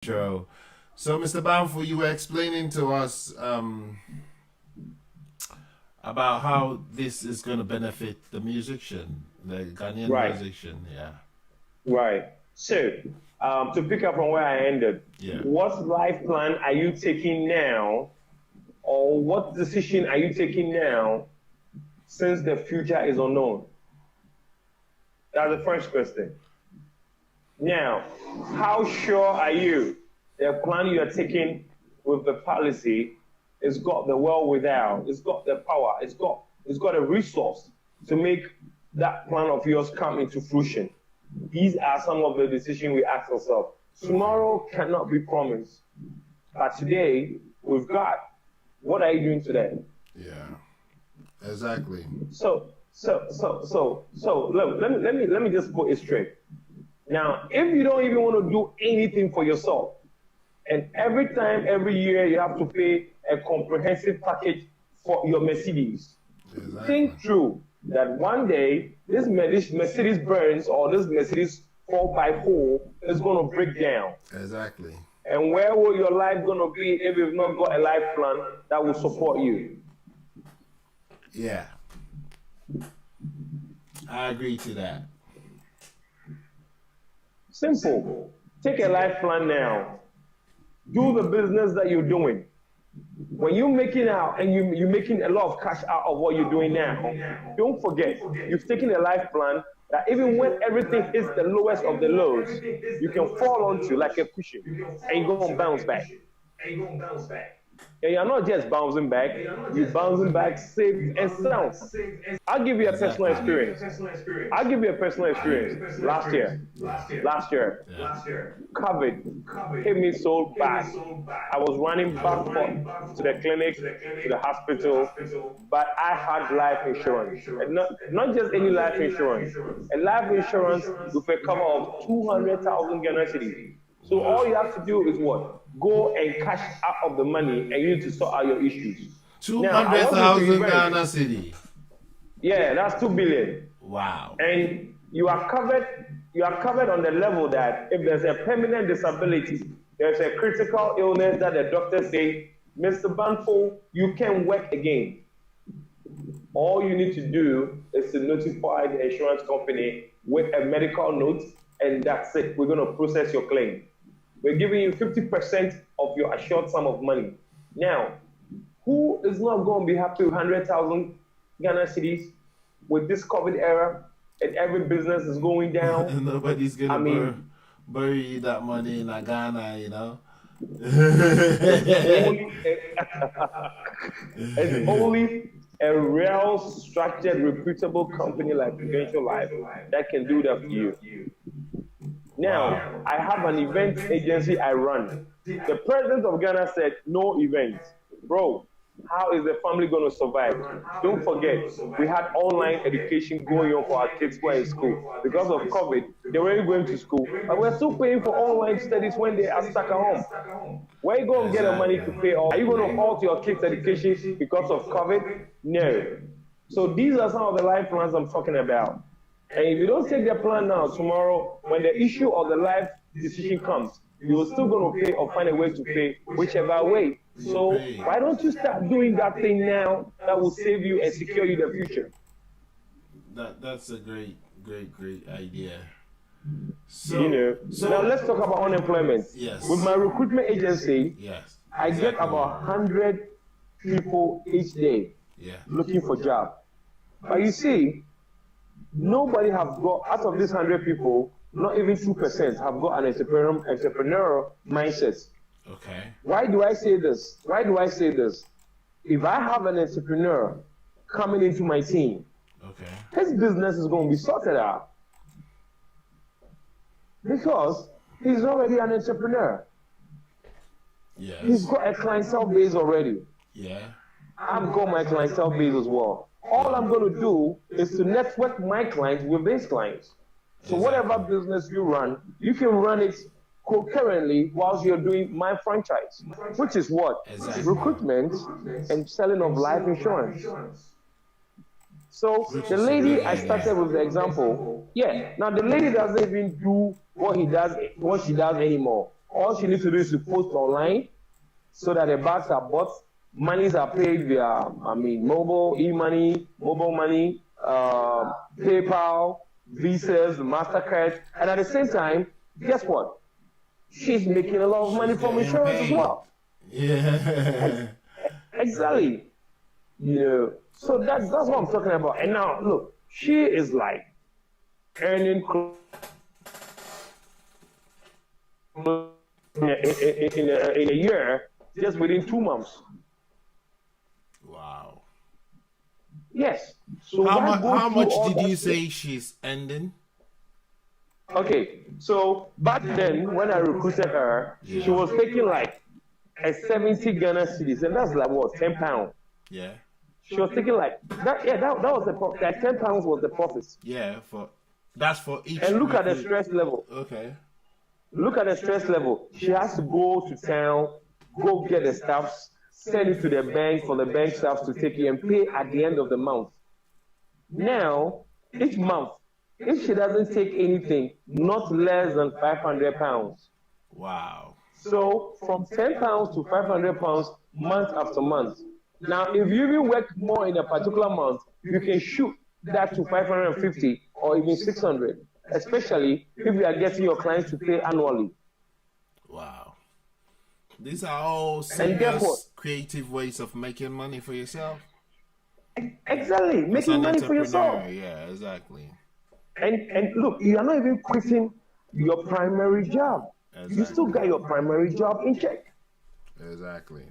True. So, Mr. Banfu, you were explaining to us about how this is going to benefit the musician, the Ghanaian Right, musician. Yeah. right. So, to pick up from where I ended, Yeah. what life plan are you taking now, or what decision are you taking now since the future is unknown? That's the first question. Now, how sure are you the plan you are taking with the policy has got the without, it's got the power, it's got a resource to make that plan of yours come into fruition? These are some of the decisions we ask ourselves. Tomorrow cannot be promised, but today we've got. What are you doing today? Yeah. Exactly. So let me just put it straight. Now, if you don't even want to do anything for yourself, and every year you have to pay a comprehensive package for your Mercedes, Exactly. think through that one day this Mercedes Benz or this Mercedes 4x4 is going to break down. Exactly. And where will your life going to be if you've not got a life plan that will support you? Yeah. I agree to that. Simple. Take a life plan now. Do the business that you're doing. When you're making out and you're making a lot of cash out of what you're doing now, don't forget, you've taken a life plan that even when everything hits the lowest of the lows, you can fall onto like a cushion and you're going to bounce back. And you're not just bouncing back, you're bouncing back safe and sound. I'll give you a personal experience. Last year, COVID hit me so bad. I was running back to the clinic, to the hospital, but I had life insurance. And not just any life insurance, a life insurance with a cover of 200,000 Ghana cedis. So all you have to do is what? Go and cash out of the money and you need to sort out your issues. 200,000 Ghana cedi. Yeah, that's 2 billion. Wow. And you are covered on the level that if there's a permanent disability, there's a critical illness that the doctors say, Mr. Banfo, you can work again. All you need to do is to notify the insurance company with a medical note, and that's it. We're going to process your claim. We're giving you 50% of your assured sum of money. Now, who is not going to be happy with 100,000 Ghana cedis with this COVID era and every business is going down? Nobody's going to bury that money in Ghana, you know? It's only a real structured, reputable company like Prudential Life that can do that for you. Now, I have an event agency I run. The president of Ghana said, no events. Bro, how is the family going to survive? Don't forget, we had online education going on for our kids who are in school. Because of COVID, they weren't going to school. But we're still paying for online studies when they are stuck at home. Where are you going to get the money to pay off? Are you going to halt your kids' education because of COVID? No. So these are some of the life plans I'm talking about. And if you don't take the plan now, tomorrow, when the issue of the life decision comes, you're still going to pay or find a way to pay whichever way. So why don't you start doing that thing now that will save you and secure you the future? That's a great idea. So now let's talk about unemployment. Yes. With my recruitment agency, yes, I get about 100 people each day looking for jobs. But you see, nobody have got, out of these 100 people, not even 2% have got an entrepreneurial mindset. Okay. Why do I say this? If I have an entrepreneur coming into my team, his business is going to be sorted out. Because he's already an entrepreneur. Yes. He's got a clientele base already. Yeah. I've got my clientele base as well. All I'm going to do is to network my clients with his clients. So whatever business you run, you can run it concurrently whilst you're doing my franchise, which is what? Recruitment and selling of life insurance. So the lady I started with the example, now the lady doesn't even do what she does anymore. All she needs to do is to post online so that the bags are bought, monies are paid via, mobile, e-money, mobile money, PayPal, Visas, MasterCard, and at the same time, guess what? She's making a lot of money from insurance as well. Yeah. Exactly. So that's what I'm talking about. And now, look, she is like earning in a year just within 2 months. Wow. Yes. So how much did you say she's ending? Okay, so back then when I recruited her, she was taking like a 70 Ghana cedis, and that's like what, £10. Yeah. She was taking like that. Yeah, that was the profit. Like £10 was the profit. Yeah, that's for each. And look at the stress level. Okay. Look at the stress level. She has to go to town, go get the staffs, send it to the bank for the bank staffs to take it and pay at the end of the month. Now, each month, if she doesn't take anything, not less than £500. Wow. So from £10 to £500 month after month. Now, if you even work more in a particular month, you can shoot that to 550 or even 600, especially if you are getting your clients to pay annually. Wow. These are all serious creative ways of making money for yourself. Exactly, making money for yourself. Yeah, exactly. And look, you are not even quitting your primary job. Exactly. You still got your primary job in check. Exactly.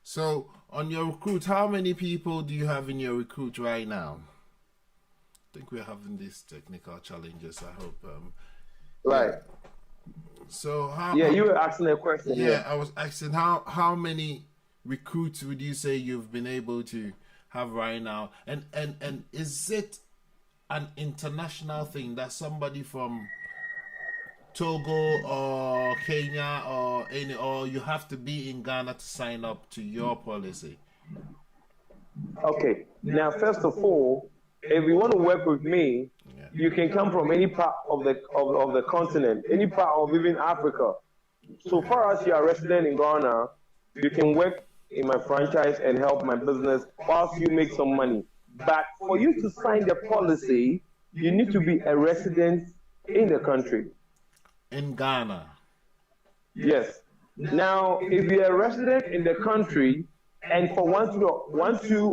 So, on your recruit, how many people do you have in your recruit right now? I think we're having these technical challenges. I hope. Right. Yeah. So you were asking a question. Yeah, I was asking how many recruits would you say you've been able to have right now, and is it an international thing that somebody from Togo or Kenya or you have to be in Ghana to sign up to your policy? Okay, now first of all, if you want to work with me, you can come from any part of the continent, any part of even Africa. So far as you are resident in Ghana, you can work in my franchise and help my business whilst you make some money. But for you to sign the policy, you need to be a resident in the country. In Ghana? Yes. Now, if you're a resident in the country and for one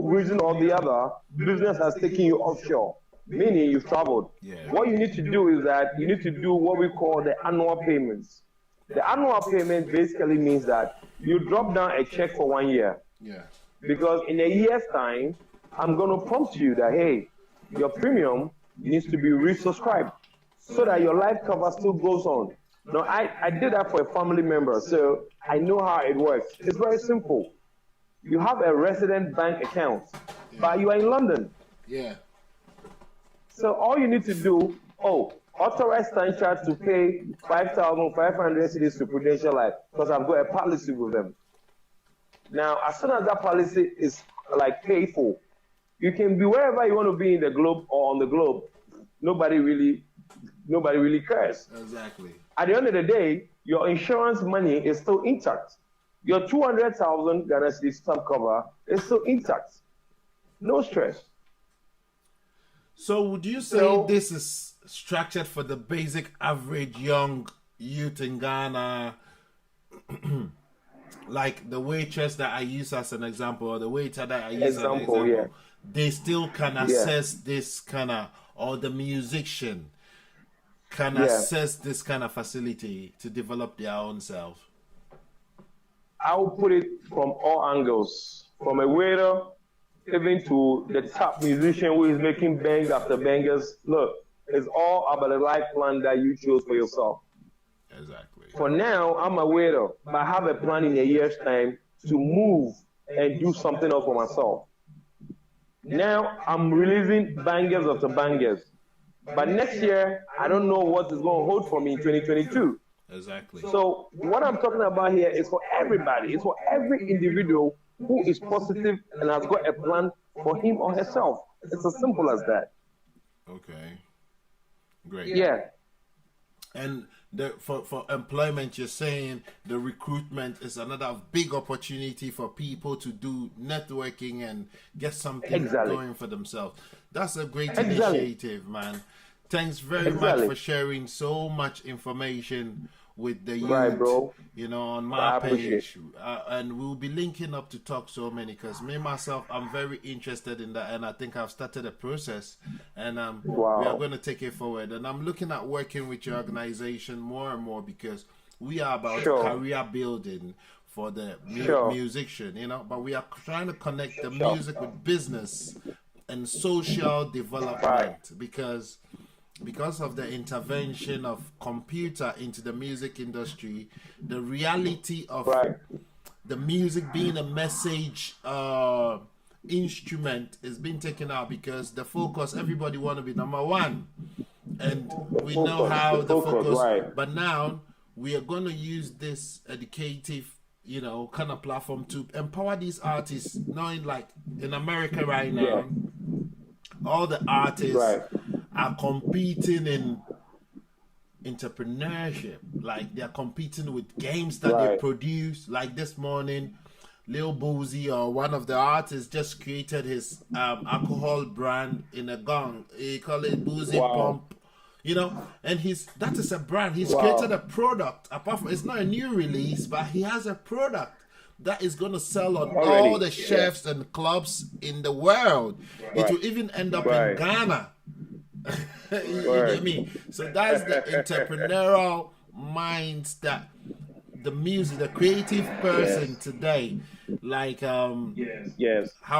reason or the other, business has taken you offshore, meaning you've traveled, what you need to do is that you need to do what we call the annual payments. The annual payment basically means that you drop down a check for 1 year. Yeah. Because in a year's time, I'm going to prompt you that, hey, your premium needs to be resubscribed so that your life cover still goes on. Now, I did that for a family member, so I know how it works. It's very simple. You have a resident bank account, but you are in London. Yeah. So all you need to do, authorize Stanchart to pay 5,500 cedis to Prudential Life because I've got a policy with them. Now, as soon as that policy is like paid for, you can be wherever you want to be in the globe or on the globe. Nobody really cares. Exactly. At the end of the day, your insurance money is still intact. Your 200,000 Ghana cedis stamp cover is still intact. No stress. So would you say this is structured for the basic average young youth in Ghana? Like the waitress that I use as an example, or the waiter that I use as an example, they still can access this kind of, or the musician can access this kind of facility to develop their own self? I will put it from all angles, from a waiter even to the top musician who is making bangs after bangers. Look, it's all about the life plan that you chose for yourself. Exactly. For now, I'm a waiter, but I have a plan in a year's time to move and do something else for myself. Now, I'm releasing bangers after bangers. But next year, I don't know what is going to hold for me in 2022. Exactly. So what I'm talking about here is for everybody. It's for every individual who is positive and has got a plan for him or herself. It's as simple as that. Okay. Great. Yeah. And for employment, you're saying the recruitment is another big opportunity for people to do networking and get something going for themselves. That's a great initiative, man. Thanks very much for sharing so much information with the youth, bro. you know, on my page. And we'll be linking up to talk so many, because me, myself, I'm very interested in that, and I think I've started a process, and we are going to take it forward. And I'm looking at working with your organization more and more, because we are about career building for the musician, you know, but we are trying to connect the music with business and social development, because of the intervention of computer into the music industry, the reality of the music being a message instrument is being taken out, because the focus, everybody want to be number one, and we know how the focus, but now we are going to use this educative, you know, kind of platform to empower these artists, knowing like in America right now, all the artists are competing in entrepreneurship. Like they're competing with games that they produce. Like this morning, Lil Boozy, or one of the artists, just created his alcohol brand in a gong. He call it Boozy Pump. You know, and that is a brand. He's created a product. Apart from, it's not a new release, but he has a product that is going to sell on all the chefs and clubs in the world. It will even end up in Ghana. You get me? So that's the entrepreneurial minds that the music, the creative person today, like how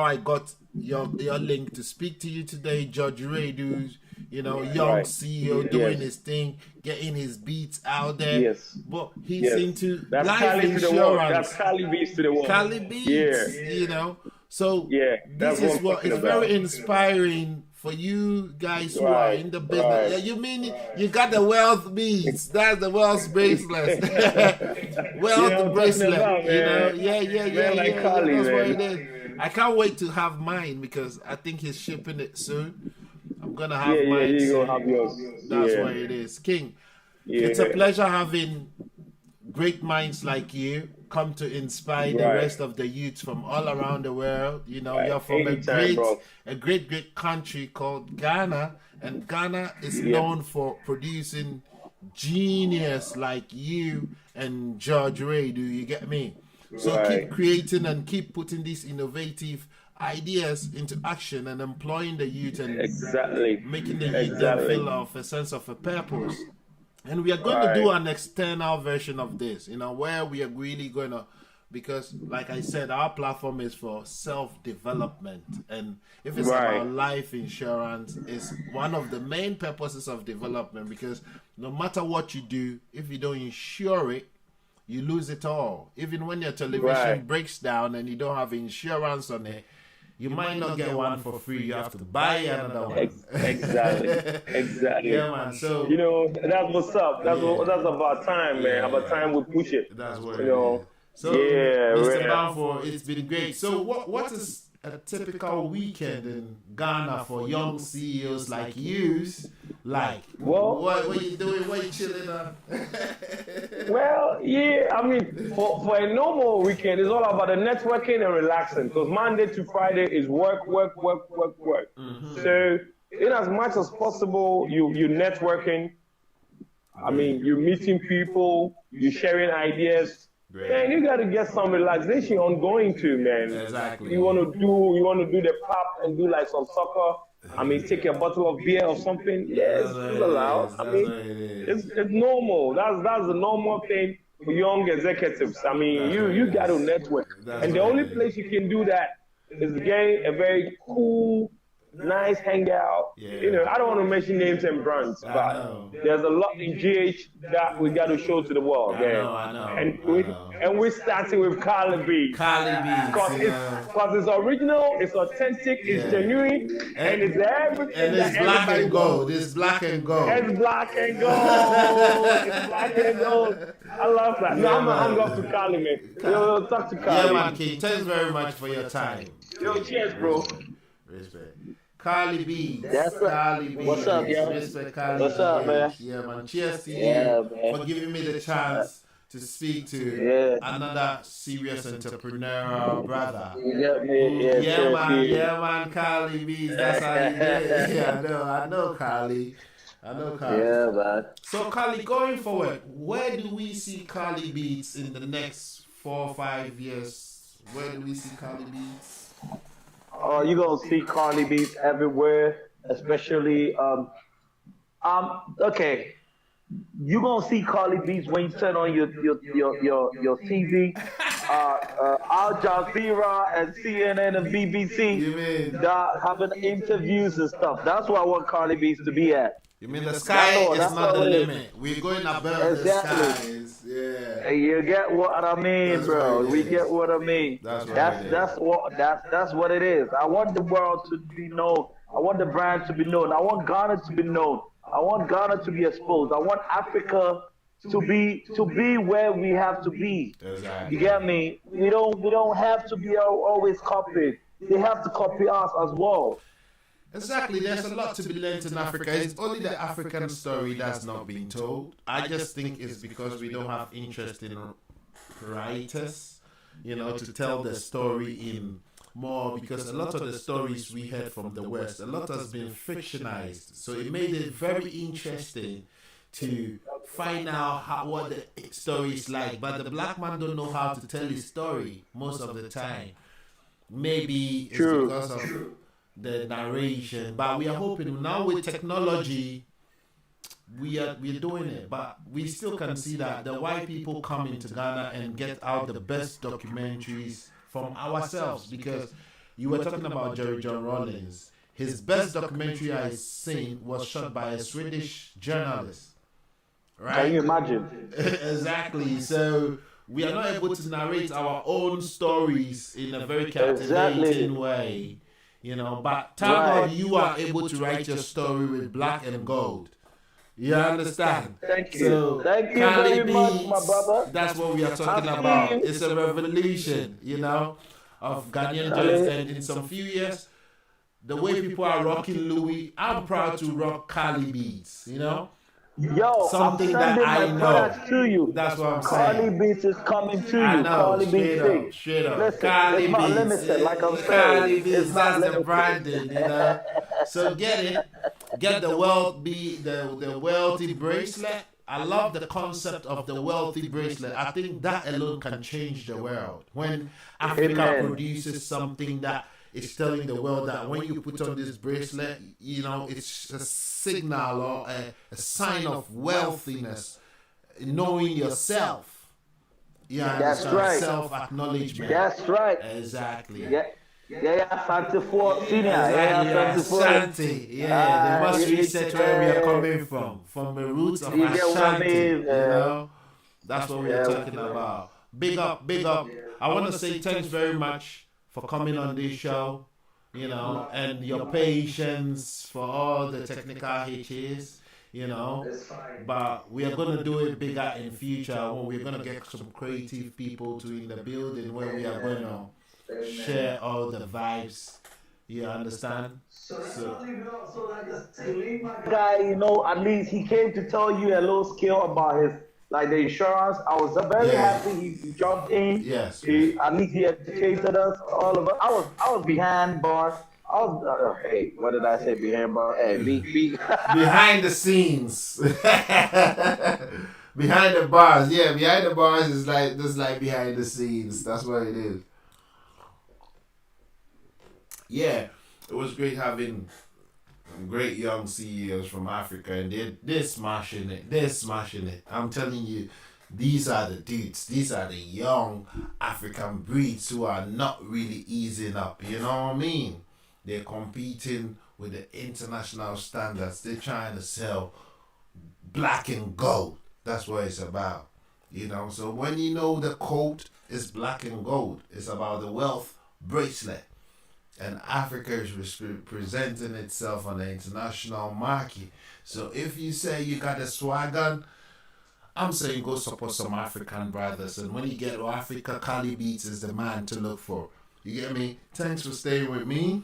I got your link to speak to you today, Judge Wiredu, you know, young CEO doing his thing, getting his beats out there. But he's into life insurance. That's Carlybeadsgh to the world. Carlybeadsgh, you know. So this is what is very inspiring for you guys who are in the business. Yeah, you mean you got the wealth beads? That's the wealth bracelet. Wealth bracelet. Like Carly, that's what it is. I can't wait to have mine, because I think he's shipping it soon. I'm gonna have mine. You're gonna have yours. That's what it is, King. It's a pleasure having great minds like you come to inspire the rest of the youths from all around the world. You know, you're from a great country called Ghana, and Ghana is known for producing genius like you and George Wiredu. You get me? So keep creating and keep putting these innovative ideas into action and employing the youth and making the youth feel of a sense of a purpose. And we are going to do an external version of this, you know, where we are really going to, because like I said, our platform is for self-development. And if it's about life insurance, it's one of the main purposes of development, because no matter what you do, if you don't insure it, you lose it all. Even when your television breaks down and you don't have insurance on it, you might not get one for free. You have to buy another one. Exactly. Yeah, man. So you know, that's what's up. That's about time, man. About time we push it. That's what you know. So Mr. Balfour, it's been great. So what is a typical weekend in Ghana for young CEOs like you? Like, what are you doing? What are you chilling on? Well, I mean, for a normal weekend, it's all about the networking and relaxing, because Monday to Friday is work. So, in as much as possible, you're networking. I mean, you're meeting people, you're sharing ideas. Man, you got to get some relaxation ongoing too, man. Exactly. You want to do the pub and do like some soccer. I mean, take a bottle of beer or something. Yes, it's allowed. I mean, it's normal. That's the normal thing for young executives. I mean, you got to network, and the only place you can do that is getting a very cool, nice hangout. You know, I don't want to mention names and brands, but there's a lot in GH that we got to show to the world. I know. And we're starting with Carlybeadsgh. Because it's original, it's authentic, it's genuine, and it's everything. And it's black and gold. It's black and gold. It's black and gold. It's black and gold. I love that. No, I'm going to hang up to Carly, man. Yo, talk to Carly. Yeah, man, King. Thanks very much for your time. Yo, cheers, bro. Respect. Carlybeadsgh. That's right. Carlybeadsgh. What's up, yo? Respect Carlybeadsgh. What's up, man? Yeah, man. Cheers to Yeah, you man. for giving me the chance to speak to Yeah. another serious entrepreneurial brother. You got me. Yeah, Yeah, cheers man. to you. Yeah, man. Carlybeadsgh. That's how you do it. Yeah, I know, Carly. I know, Carly. Yeah, man. So, Carly, going forward, where do we see Carlybeadsgh in the next 4 or 5 years? Where do we see Carlybeadsgh? Oh, you're gonna see Carlybeadsgh everywhere, especially okay. You're gonna see Carlybeadsgh when you turn on your TV. Al Jazeera and CNN and BBC You mean? that having interviews and stuff. That's where I want Carlybeadsgh to be at. You mean the sky is That's not the all it is. limit? We're going above Exactly. the skies. Yeah. You get what I mean, That's bro. what it We is. get what I mean. That's what That's it is. that's what it is. I want the world to be known. I want the brand to be known. I want Ghana to be known. I want Ghana to be exposed. I want Africa to be where we have to be. Exactly. You get me? We don't have to be always copied. They have to copy us as well. Exactly. There's a lot to be learned in Africa. It's only the African story that's not being told. I just think it's because we don't have interest in writers, to tell the story in more, because a lot of the stories we heard from the West, a lot has been fictionized. So it made it very interesting to find out what the story is like. But the black man don't know how to tell his story most of the time. Maybe it's True. because of the narration. But we are hoping now with technology, we're doing it. But we still can see that the white people come into Ghana and get out the best documentaries from ourselves. Because you were talking about Jerry John Rawlings. His best documentary I seen was shot by a Swedish journalist. Right? Can you imagine? Exactly. So we are not able to narrate our own stories in a very captivating way, But thank God you are able to write your story with black and gold. You understand? Thank you. So, Thank you very much, my brother. That's what we are talking about. It's a revolution, of Ghanaian joints. And in some few years, the way people are rocking Louis, I'm proud to rock Carlybeadsgh, Yo, Something I'm that sending I my know. products to you. That's what I'm saying. Carlybeadsgh is coming to you. I know, Carlybeadsgh. straight up. Listen, it's not limited, like I'm saying. Carlybeadsgh, It's not that's the limited. branding, So get it. Get the the wealthy bracelet. I love the concept of the wealthy bracelet. I think that alone can change the world. When Africa Amen. produces something that is telling the world that when you put on this bracelet, it's a signal or a sign of wealthiness, knowing yourself. Yeah, That's right. Self-acknowledgement. That's right. Exactly. Yeah, Santa for senior. Yeah, Santa for. Ashanti. Yeah, they must reset where we are coming from the roots of You get what I Ashanti. mean, man. That's what we are talking about. Big up, big up. I want to say thanks very much for coming on this show, and your patience for all the technical hitches, But we are going to do it bigger in future when we're going to get some creative people to in the building where we are going to share all the vibes. You understand? Guy, at least he came to tell you a little skill about his, like the insurance. I was very happy he jumped in. Yes. At least he educated us, all of us. I was behind bars. I was, hey, what did I say behind bars? Hey, be. Behind the scenes. Behind the bars. Yeah, behind the bars is like behind the scenes. That's what it is. Yeah, it was great having great young CEOs from Africa, and they're smashing it. They're smashing it. I'm telling you, these are the dudes. These are the young African breeds who are not really easing up. You know what I mean? They're competing with the international standards. They're trying to sell black and gold. That's what it's about. So when the code is black and gold, it's about the wealth bracelet. And Africa is presenting itself on the international market. So if you say you got a swagger, I'm saying go support some African brothers. And when you get to Africa, Carlybeadsgh is the man to look for. You get me? Thanks for staying with me.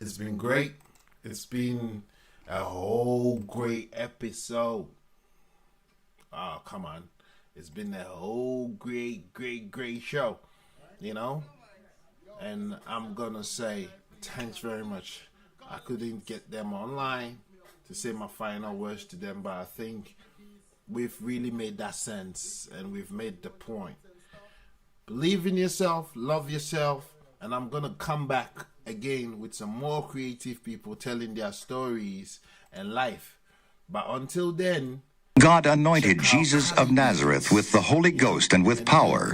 It's been great. It's been a whole great episode. Oh, come on. It's been a whole great show, you know? And I'm going to say thanks very much. I couldn't get them online to say my final words to them, but I think we've really made that sense and we've made the point. Believe in yourself, love yourself, and I'm going to come back again with some more creative people telling their stories and life. But until then, God anointed Jesus of Nazareth with the Holy Ghost and with power,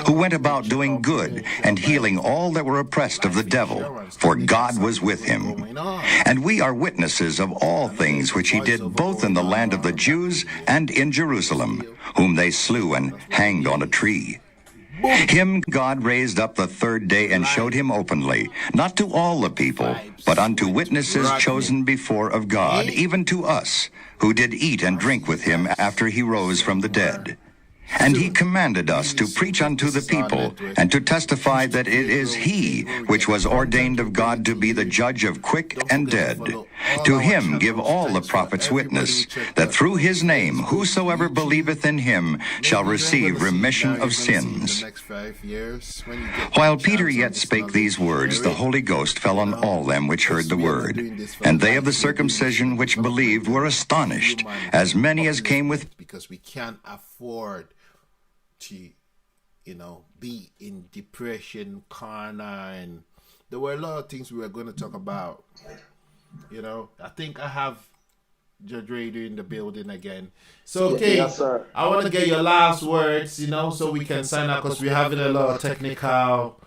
who went about doing good and healing all that were oppressed of the devil, for God was with him. And we are witnesses of all things which he did both in the land of the Jews and in Jerusalem, whom they slew and hanged on a tree. Him God raised up the third day and showed him openly, not to all the people, but unto witnesses chosen before of God, even to us, who did eat and drink with him after he rose from the dead. And he commanded us to preach unto the people, and to testify that it is he which was ordained of God to be the judge of quick and dead. To him give all the prophets witness, that through his name whosoever believeth in him shall receive remission of sins. While Peter yet spake these words, the Holy Ghost fell on all them which heard the word. And they of the circumcision which believed were astonished, as many as came with. Because we can't afford to, be in depression, corner, and there were a lot of things we were going to talk about. I think I have Judge Raider in the building again. So, okay, yes, sir. I want to get your last words, so we can sign up because we're having a lot of technical,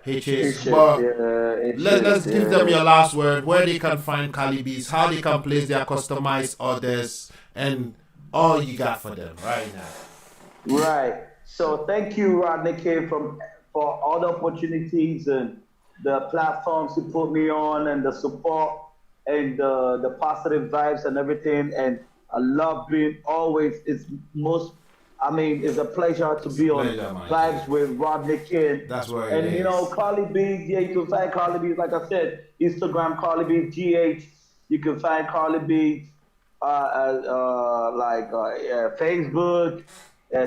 hitches. But let's give them your last word, where they can find Carlybeads, how they can place their customized orders, and all you got for them right now. Right. So thank you, Rodney K, for all the opportunities and the platforms you put me on and the support and the positive vibes and everything. And I love being always, it's a pleasure to be on Vibes with Rodney K. That's where it is. And Carlybeads, you can find Carlybeads, like I said, Instagram, Carlybeadsgh. You can find Carlybeads, Facebook,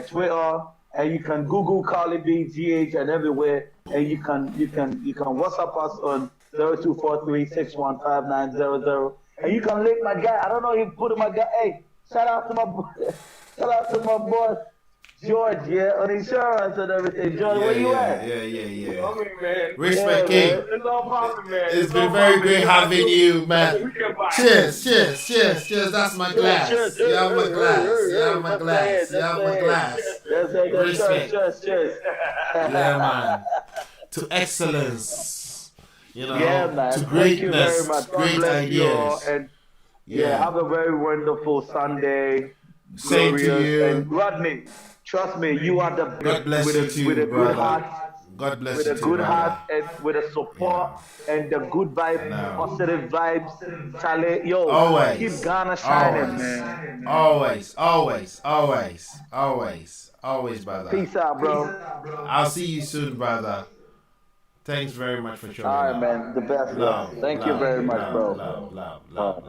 Twitter, and you can Google Carlybeadsgh and everywhere, and you can WhatsApp us on 0243615900, and you can link my guy. I don't know if you put in my guy. Hey, shout out to my boy George, on insurance and everything. George, where you at? Yeah. I mean, man. Respect, King. It's no problem, man. It's been very great having you, man. Cheers. That's my glass. You have my glass. Respect. Cheers. Yeah, man. To excellence. Man. To greatness. Thank you very much. Great ideas. And have a very wonderful Sunday. Same to you. And Rodney, trust me, you are the God bless you too, with a good brother. heart. God bless with you a too, good brother. heart and with a support and the good vibe, positive vibes. Charlie, Always. keep Ghana shining, man. Always, brother. Peace out, bro. I'll see you soon, brother. Thanks very much for showing up. All right, man. The best. Love, Thank you very much, bro. Love.